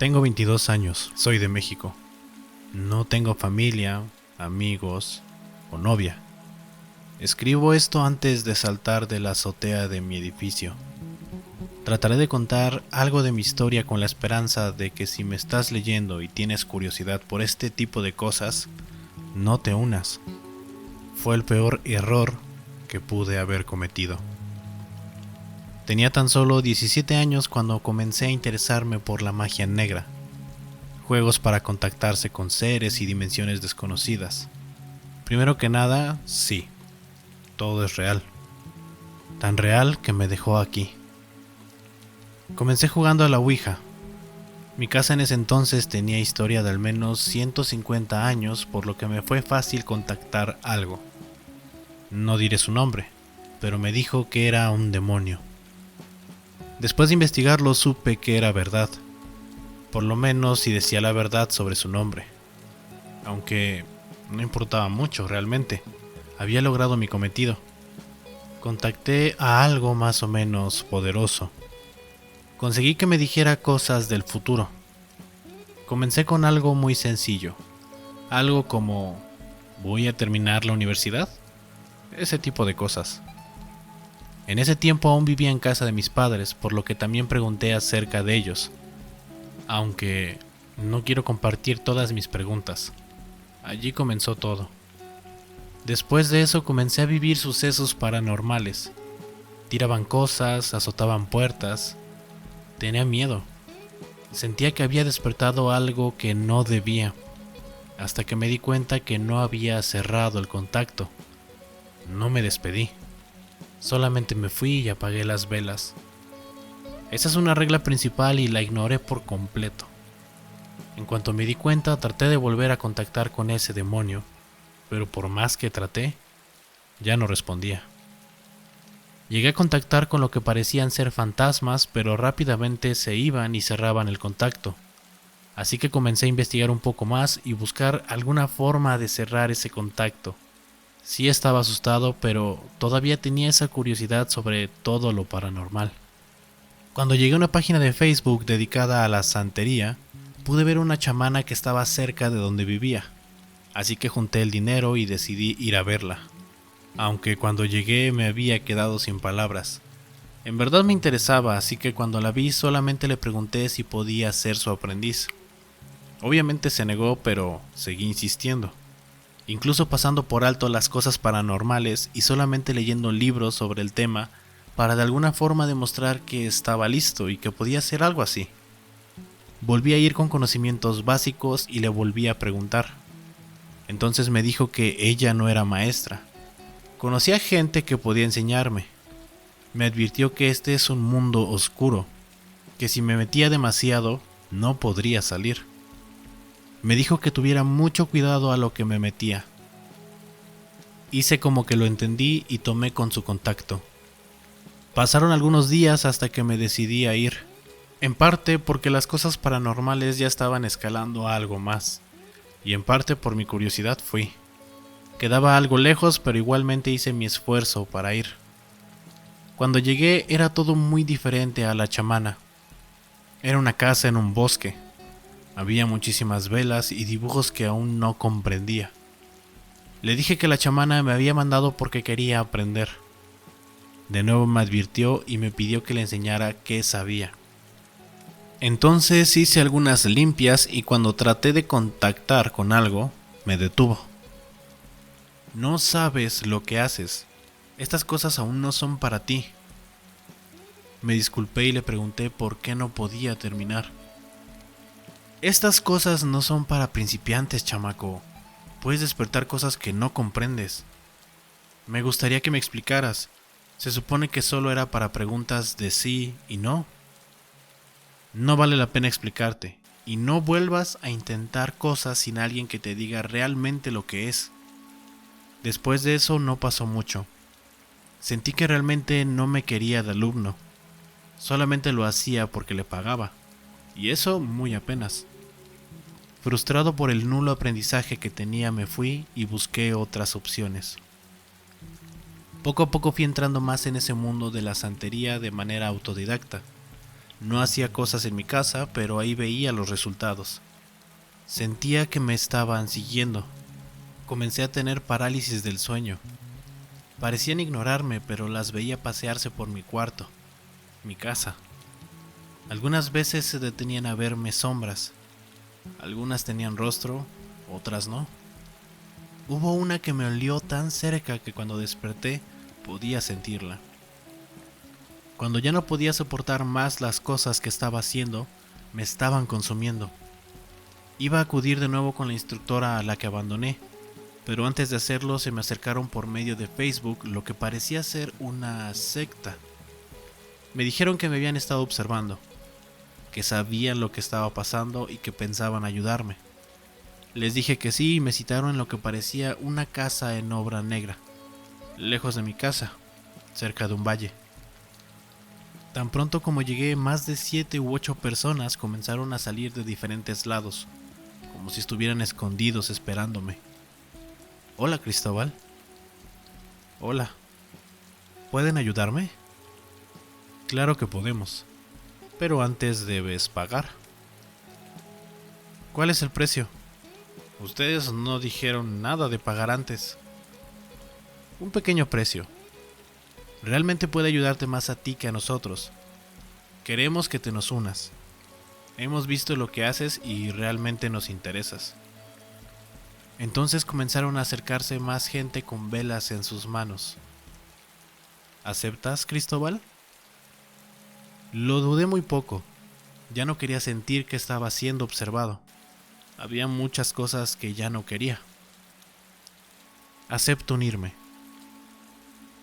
Tengo 22 años, soy de México. No tengo familia, amigos o novia. Escribo esto antes de saltar de la azotea de mi edificio. Trataré de contar algo de mi historia con la esperanza de que si me estás leyendo y tienes curiosidad por este tipo de cosas, no te unas. Fue el peor error que pude haber cometido. Tenía tan solo 17 años cuando comencé a interesarme por la magia negra, juegos para contactarse con seres y dimensiones desconocidas. Primero que nada, sí, todo es real. Tan real que me dejó aquí. Comencé jugando a la Ouija. Mi casa en ese entonces tenía historia de al menos 150 años, por lo que me fue fácil contactar algo. No diré su nombre, pero me dijo que era un demonio. Después de investigarlo supe que era verdad, por lo menos si decía la verdad sobre su nombre. Aunque no importaba mucho realmente, había logrado mi cometido. Contacté a algo más o menos poderoso. Conseguí que me dijera cosas del futuro. Comencé con algo muy sencillo, algo como ¿voy a terminar la universidad? Ese tipo de cosas. En ese tiempo aún vivía en casa de mis padres, por lo que también pregunté acerca de ellos, aunque no quiero compartir todas mis preguntas. Allí comenzó todo. Después de eso comencé a vivir sucesos paranormales. Tiraban cosas, azotaban puertas. Tenía miedo. Sentía que había despertado algo que no debía, hasta que me di cuenta que no había cerrado el contacto. No me despedí. Solamente me fui y apagué las velas. Esa es una regla principal y la ignoré por completo. En cuanto me di cuenta, traté de volver a contactar con ese demonio, pero por más que traté, ya no respondía. Llegué a contactar con lo que parecían ser fantasmas, pero rápidamente se iban y cerraban el contacto. Así que comencé a investigar un poco más y buscar alguna forma de cerrar ese contacto. Sí estaba asustado, pero todavía tenía esa curiosidad sobre todo lo paranormal. Cuando llegué a una página de Facebook dedicada a la santería, pude ver una chamana que estaba cerca de donde vivía, así que junté el dinero y decidí ir a verla. Aunque cuando llegué me había quedado sin palabras. En verdad me interesaba, así que cuando la vi solamente le pregunté si podía ser su aprendiz. Obviamente se negó, pero seguí insistiendo. Incluso pasando por alto las cosas paranormales y solamente leyendo libros sobre el tema para de alguna forma demostrar que estaba listo y que podía hacer algo así. Volví a ir con conocimientos básicos y le volví a preguntar. Entonces me dijo que ella no era maestra. Conocía gente que podía enseñarme. Me advirtió que este es un mundo oscuro, que si me metía demasiado no podría salir. Me dijo que tuviera mucho cuidado a lo que me metía. Hice como que lo entendí y tomé con su contacto. Pasaron algunos días hasta que me decidí a ir, en parte porque las cosas paranormales ya estaban escalando a algo más, y en parte por mi curiosidad fui. Quedaba algo lejos, pero igualmente hice mi esfuerzo para ir. Cuando llegué era todo muy diferente a la chamana. Era una casa en un bosque. Había muchísimas velas y dibujos que aún no comprendía. Le dije que la chamana me había mandado porque quería aprender. De nuevo me advirtió y me pidió que le enseñara qué sabía. Entonces hice algunas limpias y cuando traté de contactar con algo, me detuvo. No sabes lo que haces. Estas cosas aún no son para ti. Me disculpé y le pregunté por qué no podía terminar. Estas cosas no son para principiantes, chamaco. Puedes despertar cosas que no comprendes. Me gustaría que me explicaras. Se supone que solo era para preguntas de sí y no. No vale la pena explicarte. Y no vuelvas a intentar cosas sin alguien que te diga realmente lo que es. Después de eso no pasó mucho. Sentí que realmente no me quería de alumno. Solamente lo hacía porque le pagaba. Y eso muy apenas. Frustrado por el nulo aprendizaje que tenía, me fui y busqué otras opciones. Poco a poco fui entrando más en ese mundo de la santería de manera autodidacta. No hacía cosas en mi casa, pero ahí veía los resultados. Sentía que me estaban siguiendo. Comencé a tener parálisis del sueño. Parecían ignorarme, pero las veía pasearse por mi cuarto, mi casa. Algunas veces se detenían a verme sombras. Algunas tenían rostro, otras no. Hubo una que me olió tan cerca que cuando desperté podía sentirla. Cuando ya no podía soportar más las cosas que estaba haciendo, me estaban consumiendo. Iba a acudir de nuevo con la instructora a la que abandoné, pero antes de hacerlo se me acercaron por medio de Facebook lo que parecía ser una secta. Me dijeron que me habían estado observando, que sabían lo que estaba pasando y que pensaban ayudarme. Les dije que sí y me citaron en lo que parecía una casa en obra negra, lejos de mi casa, cerca de un valle. Tan pronto como llegué, más de 7 u 8 personas comenzaron a salir de diferentes lados, como si estuvieran escondidos esperándome. Hola, Cristóbal. Hola. ¿Pueden ayudarme? Claro que podemos, pero antes debes pagar. ¿Cuál es el precio? Ustedes no dijeron nada de pagar antes. Un pequeño precio. Realmente puede ayudarte más a ti que a nosotros. Queremos que te nos unas. Hemos visto lo que haces y realmente nos interesas. Entonces comenzaron a acercarse más gente con velas en sus manos. ¿Aceptas, Cristóbal? Lo dudé muy poco. Ya no quería sentir que estaba siendo observado. Había muchas cosas que ya no quería. Acepto unirme.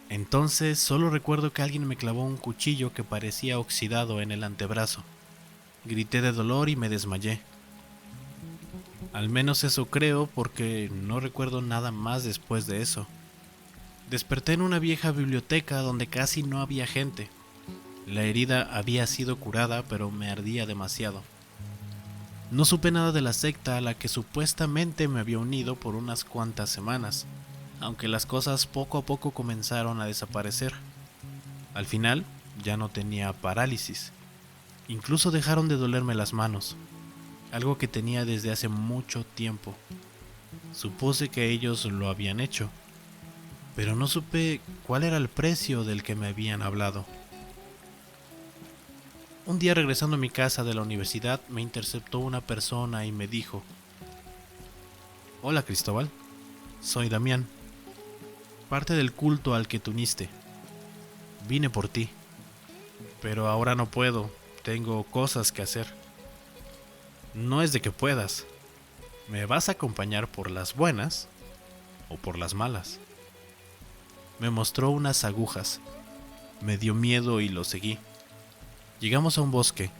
Entonces solo recuerdo que alguien me clavó un cuchillo que parecía oxidado en el antebrazo. Grité de dolor y me desmayé. Al menos eso creo porque no recuerdo nada más después de eso. Desperté en una vieja biblioteca donde casi no había gente. La herida había sido curada, pero me ardía demasiado. No supe nada de la secta a la que supuestamente me había unido por unas cuantas semanas, aunque las cosas poco a poco comenzaron a desaparecer. Al final, ya no tenía parálisis. Incluso dejaron de dolerme las manos, algo que tenía desde hace mucho tiempo. Supuse que ellos lo habían hecho, pero no supe cuál era el precio del que me habían hablado. Un día regresando a mi casa de la universidad me interceptó una persona y me dijo: Hola, Cristóbal, soy Damián, parte del culto al que te uniste. Vine por ti, pero ahora no puedo, tengo cosas que hacer. No es de que puedas, ¿me vas a acompañar por las buenas o por las malas? Me mostró unas agujas, me dio miedo y lo seguí. Llegamos a un bosque.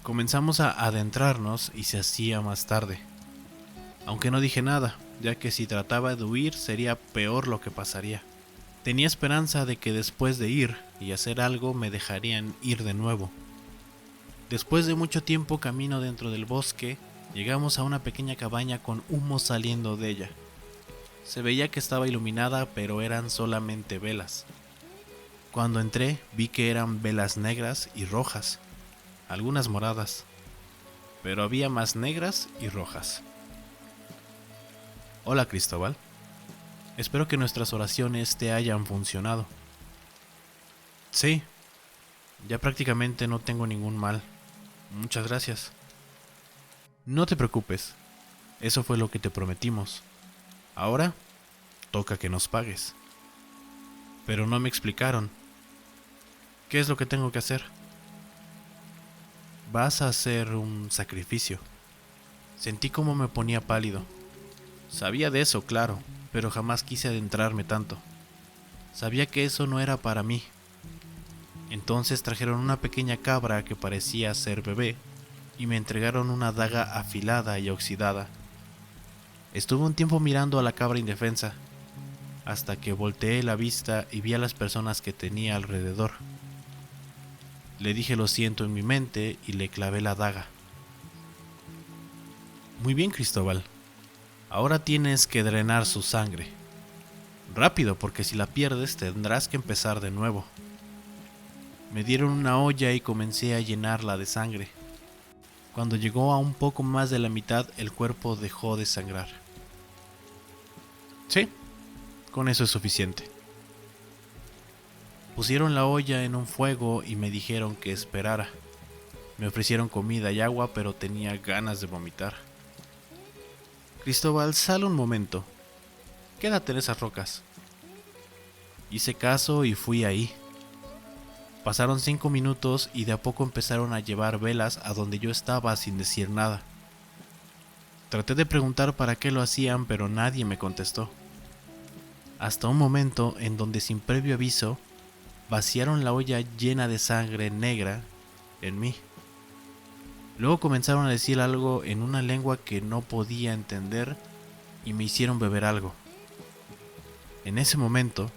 Comenzamos a adentrarnos y se hacía más tarde. Aunque no dije nada, ya que si trataba de huir sería peor lo que pasaría. Tenía esperanza de que después de ir y hacer algo me dejarían ir de nuevo. Después de mucho tiempo camino dentro del bosque, llegamos a una pequeña cabaña con humo saliendo de ella. Se veía que estaba iluminada, pero eran solamente velas. Cuando entré, vi que eran velas negras y rojas, algunas moradas, pero había más negras y rojas. Hola, Cristóbal. Espero que nuestras oraciones te hayan funcionado. Sí, ya prácticamente no tengo ningún mal. Muchas gracias. No te preocupes, eso fue lo que te prometimos. Ahora, toca que nos pagues. Pero no me explicaron. ¿Qué es lo que tengo que hacer? Vas a hacer un sacrificio. Sentí como me ponía pálido. Sabía de eso, claro, pero jamás quise adentrarme tanto. Sabía que eso no era para mí. Entonces trajeron una pequeña cabra que parecía ser bebé y me entregaron una daga afilada y oxidada. Estuve un tiempo mirando a la cabra indefensa, hasta que volteé la vista y vi a las personas que tenía alrededor. Le dije lo siento en mi mente y le clavé la daga. Muy bien, Cristóbal. Ahora tienes que drenar su sangre. Rápido, porque si la pierdes tendrás que empezar de nuevo. Me dieron una olla y comencé a llenarla de sangre. Cuando llegó a un poco más de la mitad, el cuerpo dejó de sangrar. Sí, con eso es suficiente. Pusieron la olla en un fuego y me dijeron que esperara. Me ofrecieron comida y agua, pero tenía ganas de vomitar. Cristóbal, sal un momento. Quédate en esas rocas. Hice caso y fui ahí. Pasaron 5 minutos y de a poco empezaron a llevar velas a donde yo estaba sin decir nada. Traté de preguntar para qué lo hacían, pero nadie me contestó. Hasta un momento en donde sin previo aviso, vaciaron la olla llena de sangre negra en mí. Luego comenzaron a decir algo en una lengua que no podía entender y me hicieron beber algo. En ese momento,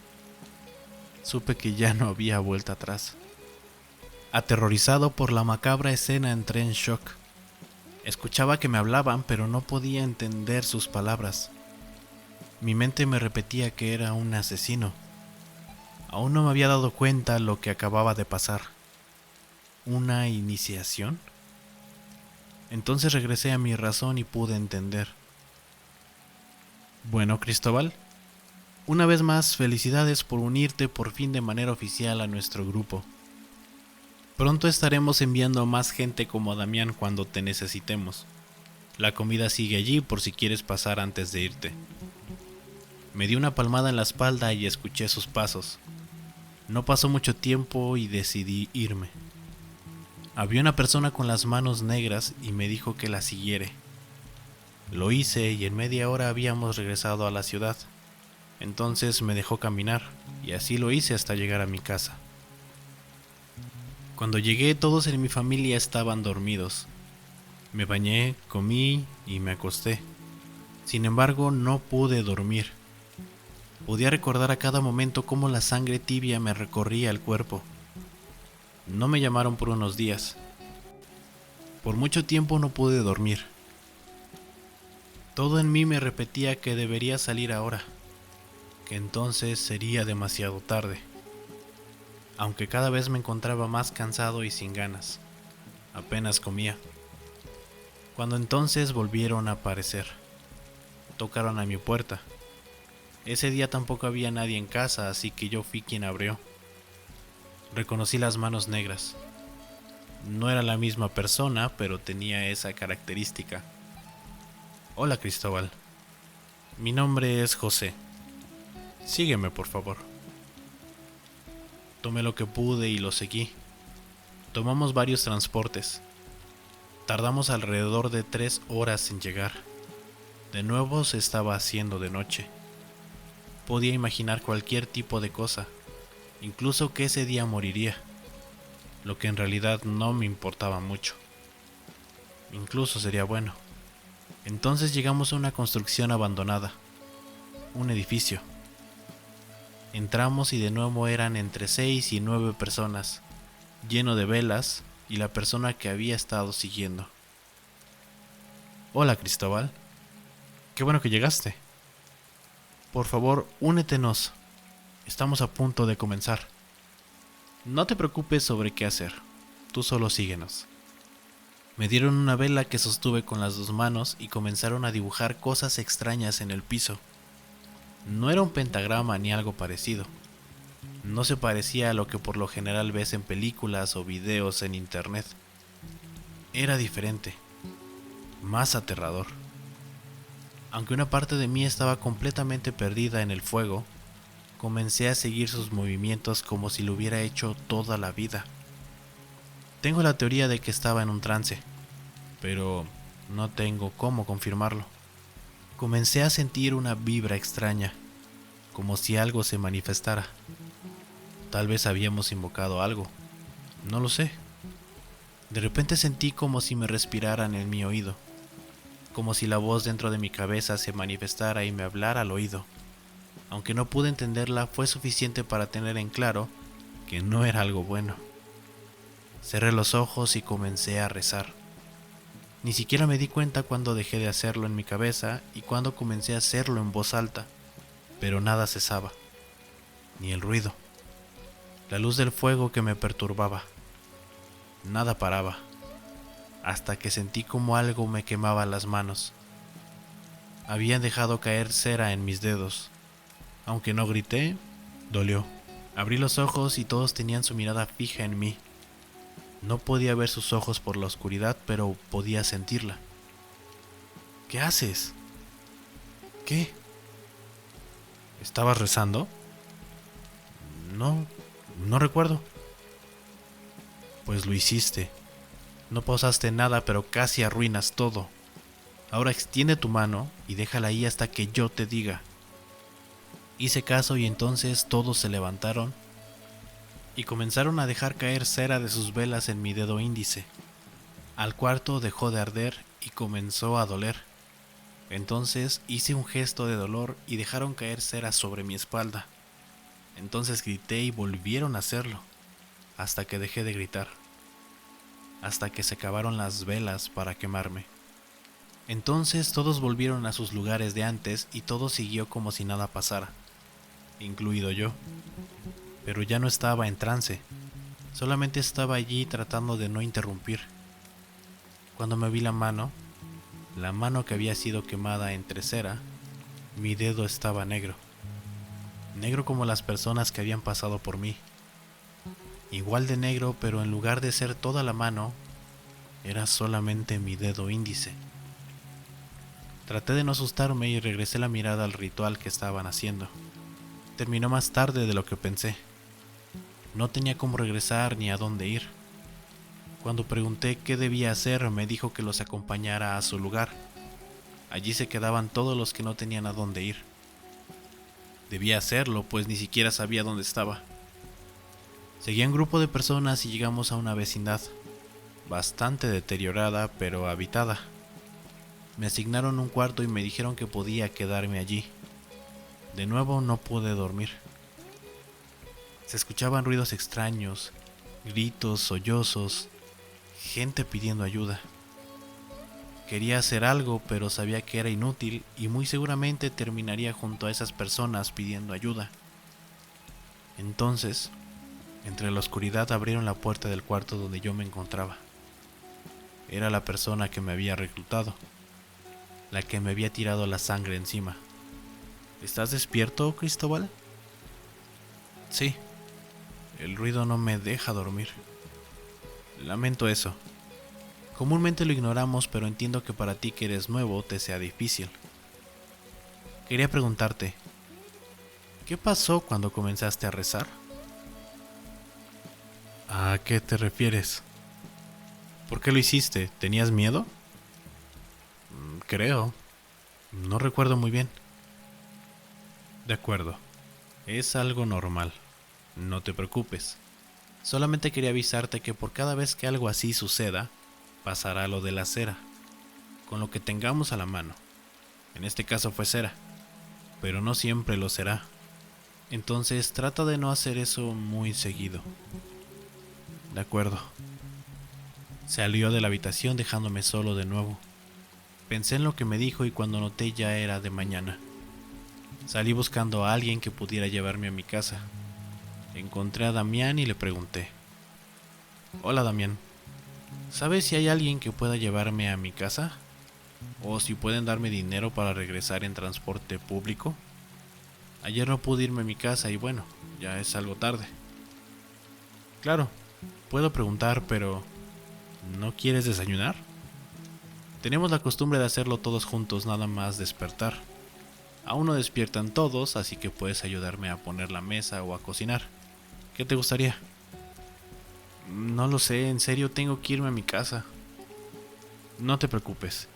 supe que ya no había vuelta atrás. Aterrorizado por la macabra escena, entré en shock. Escuchaba que me hablaban, pero no podía entender sus palabras. Mi mente me repetía que era un asesino. Aún no me había dado cuenta lo que acababa de pasar. ¿Una iniciación? Entonces regresé a mi razón y pude entender. Bueno, Cristóbal, una vez más, felicidades por unirte por fin de manera oficial a nuestro grupo. Pronto estaremos enviando a más gente como Damián cuando te necesitemos. La comida sigue allí por si quieres pasar antes de irte. Me dio una palmada en la espalda y escuché sus pasos. No pasó mucho tiempo y decidí irme. Había una persona con las manos negras y me dijo que la siguiera. Lo hice y en media hora habíamos regresado a la ciudad. Entonces me dejó caminar y así lo hice hasta llegar a mi casa. Cuando llegué, todos en mi familia estaban dormidos. Me bañé, comí y me acosté. Sin embargo, no pude dormir. Podía recordar a cada momento cómo la sangre tibia me recorría el cuerpo. No me llamaron por unos días. Por mucho tiempo no pude dormir. Todo en mí me repetía que debería salir ahora, que entonces sería demasiado tarde. Aunque cada vez me encontraba más cansado y sin ganas. Apenas comía. Cuando entonces volvieron a aparecer. Tocaron a mi puerta. Ese día tampoco había nadie en casa, así que yo fui quien abrió. Reconocí las manos negras. No era la misma persona, pero tenía esa característica. Hola, Cristóbal. Mi nombre es José. Sígueme, por favor. Tomé lo que pude y lo seguí. Tomamos varios transportes. Tardamos alrededor de 3 horas en llegar. De nuevo se estaba haciendo de noche. Podía imaginar cualquier tipo de cosa, incluso que ese día moriría, lo que en realidad no me importaba mucho. Incluso sería bueno. Entonces llegamos a una construcción abandonada, un edificio. Entramos y de nuevo eran entre 6 y 9 personas, lleno de velas y la persona que había estado siguiendo. Hola, Cristóbal. Qué bueno que llegaste. Por favor, únetenos. Estamos a punto de comenzar. No te preocupes sobre qué hacer. Tú solo síguenos. Me dieron una vela que sostuve con las 2 manos y comenzaron a dibujar cosas extrañas en el piso. No era un pentagrama ni algo parecido. No se parecía a lo que por lo general ves en películas o videos en internet. Era diferente, más aterrador. Aunque una parte de mí estaba completamente perdida en el fuego, comencé a seguir sus movimientos como si lo hubiera hecho toda la vida. Tengo la teoría de que estaba en un trance, pero no tengo cómo confirmarlo. Comencé a sentir una vibra extraña, como si algo se manifestara. Tal vez habíamos invocado algo, no lo sé. De repente sentí como si me respiraran en mi oído, como si la voz dentro de mi cabeza se manifestara y me hablara al oído. Aunque no pude entenderla, fue suficiente para tener en claro que no era algo bueno. Cerré los ojos y comencé a rezar. Ni siquiera me di cuenta cuando dejé de hacerlo en mi cabeza y cuando comencé a hacerlo en voz alta, pero nada cesaba, ni el ruido. la luz del fuego que me perturbaba. Nada paraba, hasta que sentí como algo me quemaba las manos. Habían dejado caer cera en mis dedos. Aunque no grité, dolió. Abrí los ojos y todos tenían su mirada fija en mí. No podía ver sus ojos por la oscuridad, pero podía sentirla. ¿Qué haces? ¿Qué? ¿Estabas rezando? No, no recuerdo. Pues lo hiciste. No pausaste nada, pero casi arruinas todo. Ahora extiende tu mano y déjala ahí hasta que yo te diga. Hice caso y entonces todos se levantaron y comenzaron a dejar caer cera de sus velas en mi dedo índice. Al cuarto dejó de arder y comenzó a doler. Entonces hice un gesto de dolor y dejaron caer cera sobre mi espalda. Entonces grité y volvieron a hacerlo, hasta que dejé de gritar, hasta que se acabaron las velas para quemarme. Entonces todos volvieron a sus lugares de antes y todo siguió como si nada pasara, incluido yo. Pero ya no estaba en trance, solamente estaba allí tratando de no interrumpir. Cuando me vi la mano que había sido quemada entre cera, mi dedo estaba negro. Negro como las personas que habían pasado por mí. Igual de negro, pero en lugar de ser toda la mano, era solamente mi dedo índice. Traté de no asustarme y regresé la mirada al ritual que estaban haciendo. Terminó más tarde de lo que pensé. No tenía cómo regresar ni a dónde ir. Cuando pregunté qué debía hacer, me dijo que los acompañara a su lugar. Allí se quedaban todos los que no tenían a dónde ir. Debía hacerlo, pues ni siquiera sabía dónde estaba. Seguía un grupo de personas y llegamos a una vecindad, bastante deteriorada pero habitada. Me asignaron un cuarto y me dijeron que podía quedarme allí. De nuevo no pude dormir. Se escuchaban ruidos extraños, gritos, sollozos, gente pidiendo ayuda. Quería hacer algo, pero sabía que era inútil y muy seguramente terminaría junto a esas personas pidiendo ayuda. Entonces, entre la oscuridad abrieron la puerta del cuarto donde yo me encontraba. Era la persona que me había reclutado, la que me había tirado la sangre encima. ¿Estás despierto, Cristóbal? Sí. El ruido no me deja dormir. Lamento eso. Comúnmente lo ignoramos, pero entiendo que para ti que eres nuevo te sea difícil. Quería preguntarte, ¿qué pasó cuando comenzaste a rezar? ¿A qué te refieres? ¿Por qué lo hiciste? ¿Tenías miedo? Creo. No recuerdo muy bien. De acuerdo. Es algo normal. No te preocupes. Solamente quería avisarte que por cada vez que algo así suceda, pasará lo de la cera, con lo que tengamos a la mano. En este caso fue cera, pero no siempre lo será. Entonces trata de no hacer eso muy seguido. De acuerdo. Salió de la habitación dejándome solo de nuevo. Pensé en lo que me dijo y cuando noté ya era de mañana. Salí buscando a alguien que pudiera llevarme a mi casa. Encontré a Damián y le pregunté. Hola Damián, ¿sabes si hay alguien que pueda llevarme a mi casa? ¿O si pueden darme dinero para regresar en transporte público? Ayer no pude irme a mi casa y bueno, ya es algo tarde. Claro, puedo preguntar, pero ¿no quieres desayunar? Tenemos la costumbre de hacerlo todos juntos nada más despertar. Aún no despiertan todos, así que puedes ayudarme a poner la mesa o a cocinar. ¿Qué te gustaría? No lo sé, en serio tengo que irme a mi casa. No te preocupes.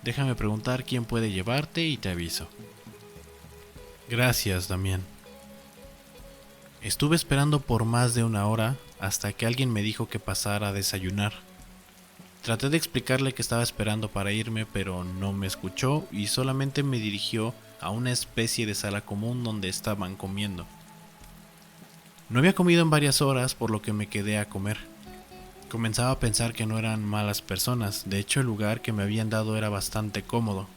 Déjame preguntar quién puede llevarte y te aviso. Gracias, Damián. Estuve esperando por más de una hora hasta que alguien me dijo que pasara a desayunar. Traté de explicarle que estaba esperando para irme, pero no me escuchó y solamente me dirigió a una especie de sala común donde estaban comiendo. No había comido en varias horas, por lo que me quedé a comer. Comenzaba a pensar que no eran malas personas, de hecho el lugar que me habían dado era bastante cómodo.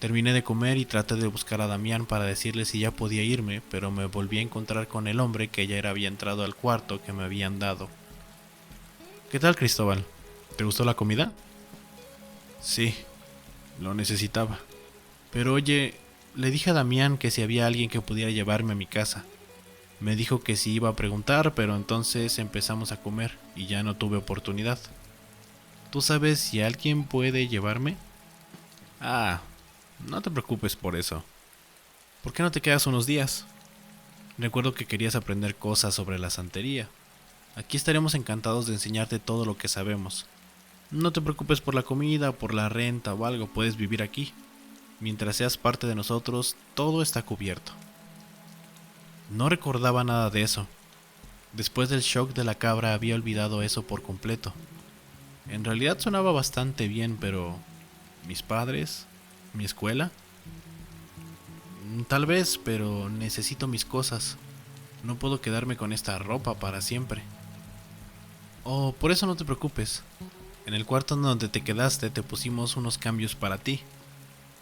Terminé de comer y traté de buscar a Damián para decirle si ya podía irme, pero me volví a encontrar con el hombre que ya había entrado al cuarto que me habían dado. ¿Qué tal, Cristóbal? ¿Te gustó la comida? Sí, lo necesitaba. Pero oye, le dije a Damián que si había alguien que pudiera llevarme a mi casa. Me dijo que sí iba a preguntar, pero entonces empezamos a comer y ya no tuve oportunidad. ¿Tú sabes si alguien puede llevarme? Ah, no te preocupes por eso. ¿Por qué no te quedas unos días? Recuerdo que querías aprender cosas sobre la santería. Aquí estaremos encantados de enseñarte todo lo que sabemos. No te preocupes por la comida, por la renta o algo, puedes vivir aquí. Mientras seas parte de nosotros, todo está cubierto. No recordaba nada de eso. Después del shock de la cabra había olvidado eso por completo. En realidad sonaba bastante bien, pero... ¿mis padres? ¿Mi escuela? Tal vez, pero necesito mis cosas. No puedo quedarme con esta ropa para siempre. Oh, por eso no te preocupes. En el cuarto donde te quedaste te pusimos unos cambios para ti.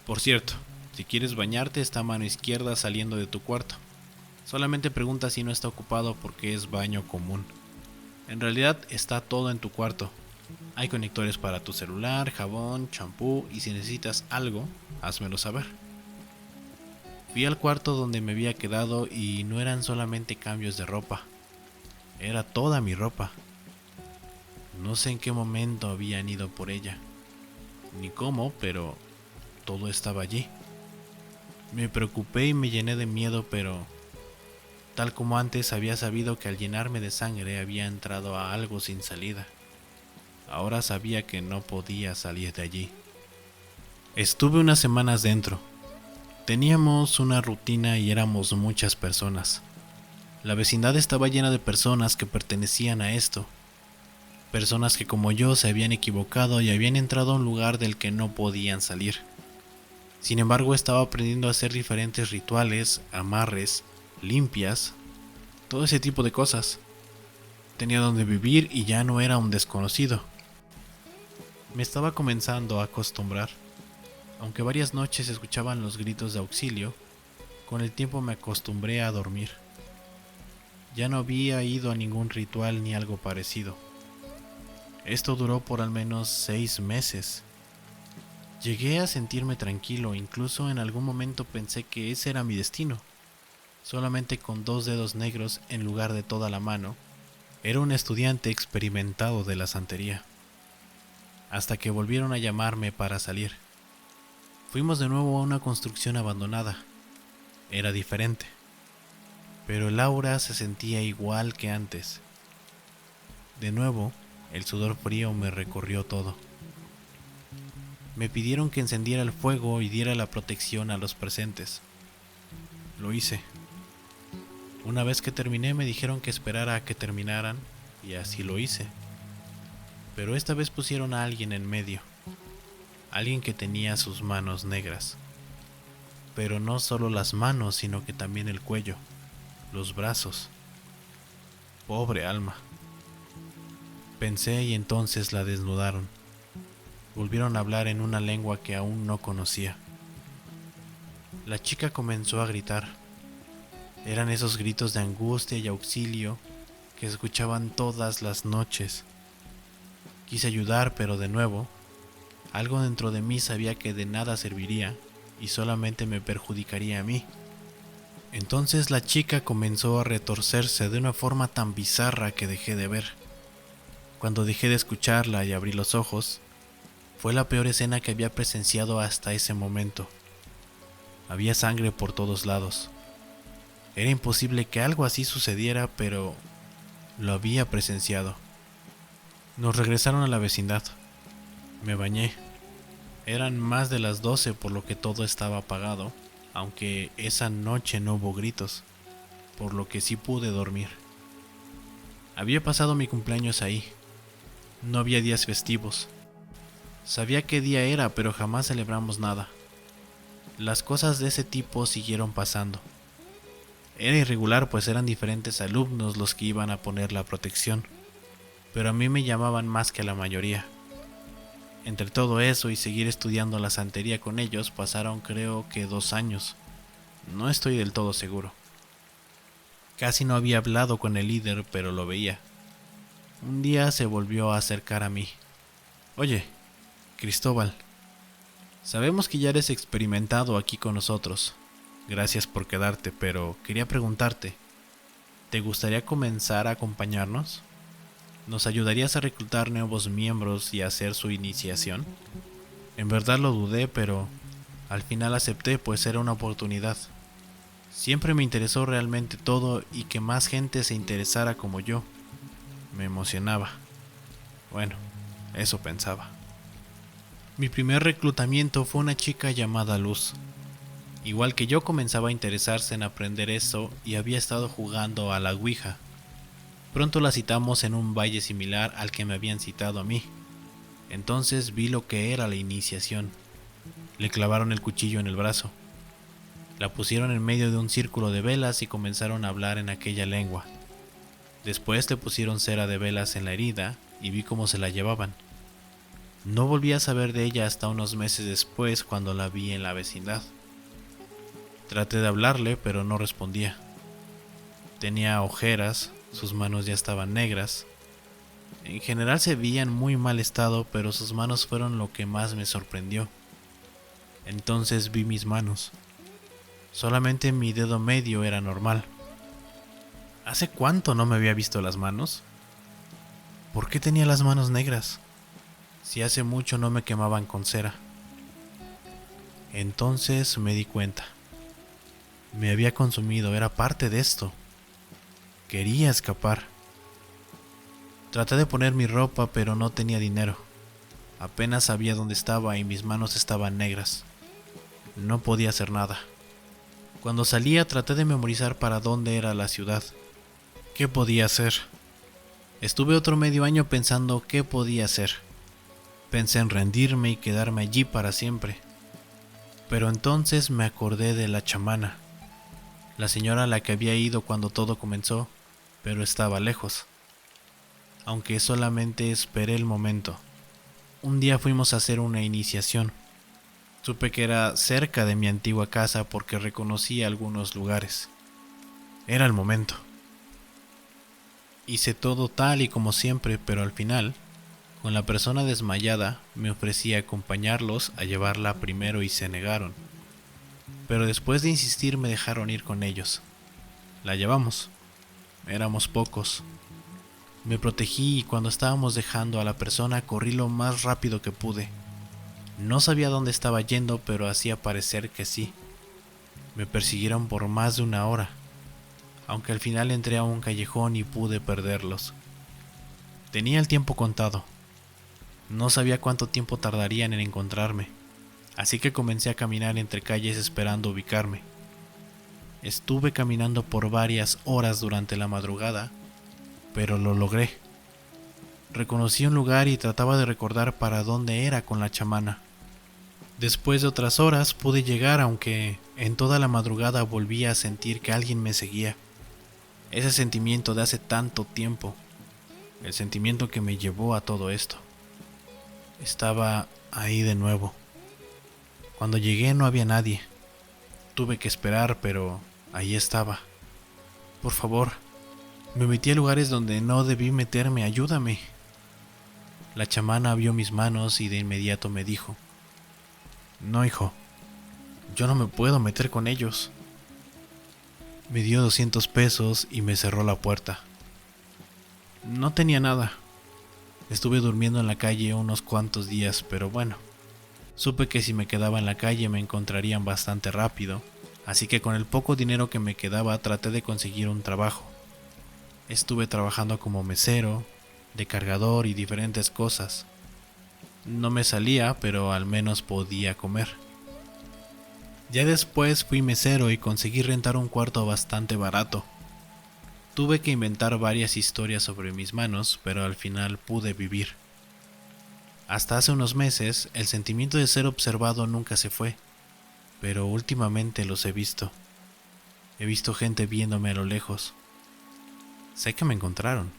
Por cierto, si quieres bañarte está a mano izquierda saliendo de tu cuarto. Solamente pregunta si no está ocupado porque es baño común. En realidad está todo en tu cuarto. Hay conectores para tu celular, jabón, champú y si necesitas algo, házmelo saber. Fui al cuarto donde me había quedado y no eran solamente cambios de ropa. Era toda mi ropa. No sé en qué momento habían ido por ella, ni cómo, pero todo estaba allí. Me preocupé y me llené de miedo, pero tal como antes había sabido que al llenarme de sangre había entrado a algo sin salida. Ahora sabía que no podía salir de allí. Estuve unas semanas dentro. Teníamos una rutina y éramos muchas personas. La vecindad estaba llena de personas que pertenecían a esto. Personas que como yo se habían equivocado y habían entrado a un lugar del que no podían salir. Sin embargo, estaba aprendiendo a hacer diferentes rituales, amarres, limpias, todo ese tipo de cosas. Tenía donde vivir y ya no era un desconocido. Me estaba comenzando a acostumbrar. Aunque varias noches se escuchaban los gritos de auxilio, con el tiempo me acostumbré a dormir. Ya no había ido a ningún ritual ni algo parecido. Esto duró por al menos 6 meses. Llegué a sentirme tranquilo, incluso en algún momento pensé que ese era mi destino. Solamente con 2 dedos negros en lugar de toda la mano, era un estudiante experimentado de la santería. Hasta que volvieron a llamarme para salir. Fuimos de nuevo a una construcción abandonada. Era diferente, pero el aura se sentía igual que antes. De nuevo, el sudor frío me recorrió todo. Me pidieron que encendiera el fuego y diera la protección a los presentes. Lo hice. Una vez que terminé me dijeron que esperara a que terminaran y así lo hice. Pero esta vez pusieron a alguien en medio. Alguien que tenía sus manos negras. Pero no solo las manos, sino que también el cuello, los brazos. Pobre alma. Pensé y entonces la desnudaron. Volvieron a hablar en una lengua que aún no conocía. La chica comenzó a gritar. Eran esos gritos de angustia y auxilio que se escuchaban todas las noches. Quise ayudar, pero de nuevo, algo dentro de mí sabía que de nada serviría y solamente me perjudicaría a mí. Entonces la chica comenzó a retorcerse de una forma tan bizarra que dejé de ver. Cuando dejé de escucharla y abrí los ojos, fue la peor escena que había presenciado hasta ese momento. Había sangre por todos lados. Era imposible que algo así sucediera, pero lo había presenciado. Nos regresaron a la vecindad. Me bañé. Eran más de las 12 por lo que todo estaba apagado, aunque esa noche no hubo gritos, por lo que sí pude dormir. Había pasado mi cumpleaños ahí. No había días festivos. Sabía qué día era, pero jamás celebramos nada. Las cosas de ese tipo siguieron pasando. Era irregular, pues eran diferentes alumnos los que iban a poner la protección, pero a mí me llamaban más que a la mayoría. Entre todo eso y seguir estudiando la santería con ellos pasaron creo que 2 años. No estoy del todo seguro. Casi no había hablado con el líder, pero lo veía. Un día se volvió a acercar a mí. Oye, Cristóbal, sabemos que ya eres experimentado aquí con nosotros. Gracias por quedarte, pero quería preguntarte, ¿te gustaría comenzar a acompañarnos? ¿Nos ayudarías a reclutar nuevos miembros y a hacer su iniciación? En verdad lo dudé, pero al final acepté, pues era una oportunidad. Siempre me interesó realmente todo y que más gente se interesara como yo. Me emocionaba. Bueno, eso pensaba. Mi primer reclutamiento fue una chica llamada Luz. Igual que yo comenzaba a interesarse en aprender eso y había estado jugando a la Ouija. Pronto la citamos en un baile similar al que me habían citado a mí. Entonces vi lo que era la iniciación. Le clavaron el cuchillo en el brazo. La pusieron en medio de un círculo de velas y comenzaron a hablar en aquella lengua. Después le pusieron cera de velas en la herida y vi cómo se la llevaban. No volví a saber de ella hasta unos meses después cuando la vi en la vecindad. Traté de hablarle, pero no respondía. Tenía ojeras, sus manos ya estaban negras. En general se veía en muy mal estado, pero sus manos fueron lo que más me sorprendió. Entonces vi mis manos. Solamente mi dedo medio era normal. ¿Hace cuánto no me había visto las manos? ¿Por qué tenía las manos negras? Si hace mucho no me quemaban con cera. Entonces me di cuenta. Me había consumido, era parte de esto. Quería escapar. Traté de poner mi ropa, pero no tenía dinero. Apenas sabía dónde estaba y mis manos estaban negras. No podía hacer nada. Cuando salía traté de memorizar para dónde era la ciudad. ¿Qué podía hacer? Estuve otro medio año pensando qué podía hacer. Pensé en rendirme y quedarme allí para siempre. Pero entonces me acordé de la chamana, la señora a la que había ido cuando todo comenzó, pero estaba lejos. Aunque solamente esperé el momento. Un día fuimos a hacer una iniciación. Supe que era cerca de mi antigua casa porque reconocí algunos lugares. Era el momento. Hice todo tal y como siempre, pero al final, con la persona desmayada, me ofrecí a acompañarlos a llevarla primero y se negaron. Pero después de insistir me dejaron ir con ellos. La llevamos. Éramos pocos. Me protegí y cuando estábamos dejando a la persona corrí lo más rápido que pude. No sabía dónde estaba yendo, pero hacía parecer que sí. Me persiguieron por más de 1 hora, aunque al final entré a un callejón y pude perderlos. Tenía el tiempo contado. No sabía cuánto tiempo tardarían en encontrarme, así que comencé a caminar entre calles esperando ubicarme. Estuve caminando por varias horas durante la madrugada, pero lo logré. Reconocí un lugar y trataba de recordar para dónde era con la chamana. Después de otras horas pude llegar, aunque en toda la madrugada volví a sentir que alguien me seguía. Ese sentimiento de hace tanto tiempo, el sentimiento que me llevó a todo esto. Estaba ahí de nuevo. Cuando llegué no había nadie. Tuve que esperar, pero ahí estaba. Por favor, me metí a lugares donde no debí meterme, ayúdame. La chamana vio mis manos y de inmediato me dijo: no, hijo, yo no me puedo meter con ellos. Me dio 200 pesos y me cerró la puerta. No tenía nada. Estuve durmiendo en la calle unos cuantos días, pero bueno, supe que si me quedaba en la calle me encontrarían bastante rápido, así que con el poco dinero que me quedaba traté de conseguir un trabajo. Estuve trabajando como mesero, de cargador y diferentes cosas. No me salía, pero al menos podía comer. Ya después fui mesero y conseguí rentar un cuarto bastante barato. Tuve que inventar varias historias sobre mis manos, pero al final pude vivir. Hasta hace unos meses, el sentimiento de ser observado nunca se fue, pero últimamente los he visto. He visto gente viéndome a lo lejos. Sé que me encontraron.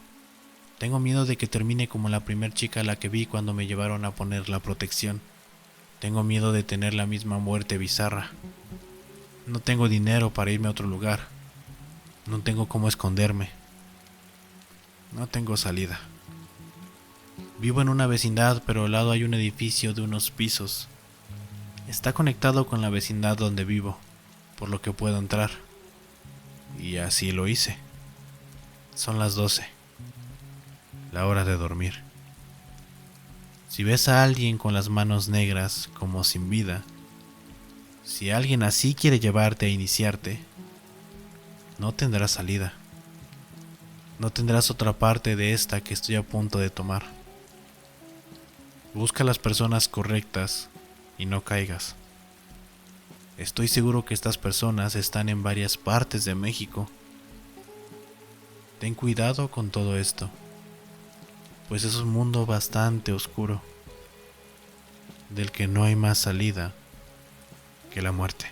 Tengo miedo de que termine como la primer chica a la que vi cuando me llevaron a poner la protección. Tengo miedo de tener la misma muerte bizarra. No tengo dinero para irme a otro lugar. No tengo cómo esconderme. No tengo salida. Vivo en una vecindad, pero al lado hay un edificio de unos pisos. Está conectado con la vecindad donde vivo, por lo que puedo entrar. Y así lo hice. Son las 12. La hora de dormir. Si ves a alguien con las manos negras como sin vida, si alguien así quiere llevarte a iniciarte, no tendrás salida. No tendrás otra parte de esta que estoy a punto de tomar. Busca a las personas correctas y no caigas. Estoy seguro que estas personas están en varias partes de México. Ten cuidado con todo esto, pues es un mundo bastante oscuro, del que no hay más salida que la muerte.